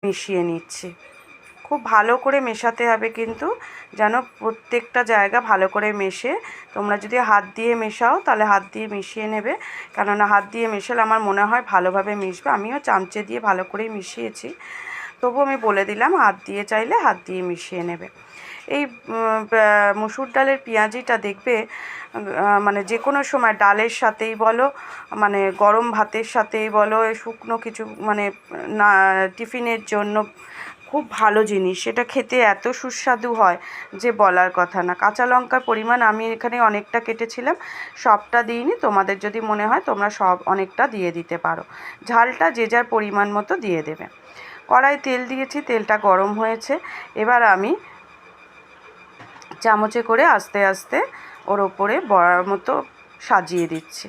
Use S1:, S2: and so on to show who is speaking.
S1: মিশিয়ে নিচ্ছি। খুব ভালো করে মেশাতে হবে কিন্তু, যেন প্রত্যেকটা জায়গা ভালো করে মেশে। তোমরা যদি হাত দিয়ে মেশাও তাহলে হাত দিয়ে মিশিয়ে নেবে, কেননা হাত দিয়ে মেশালে আমার মনে হয় ভালোভাবে মিশবে। আমিও চামচে দিয়ে ভালো করেই মিশিয়েছি, তবু আমি বলে দিলাম হাত দিয়ে চাইলে হাত দিয়ে মিশিয়ে নেবে। এই মুসুর ডালের পেঁয়াজিটা দেখবে মানে যে কোনো সময় ডালের সাথেই বলো, মানে গরম ভাতের সাথেই বলো, শুকনো কিছু মানে না টিফিনের জন্য খুব ভালো জিনিস। এটা খেতে এত সুস্বাদু হয় যে বলার কথা না। কাঁচা লঙ্কার পরিমাণ আমি এখানে অনেকটা কেটেছিলাম, সবটা দিইনি। তোমাদের যদি মনে হয় তোমরা সব অনেকটা দিয়ে দিতে পারো। ঝালটা যে যার পরিমাণ মতো দিয়ে দেবে। কড়াই তেল দিয়েছি, তেলটা গরম হয়েছে। এবার আমি চামচে করে আস্তে আস্তে ওর ওপরে বড়ার মতো সাজিয়ে দিচ্ছি।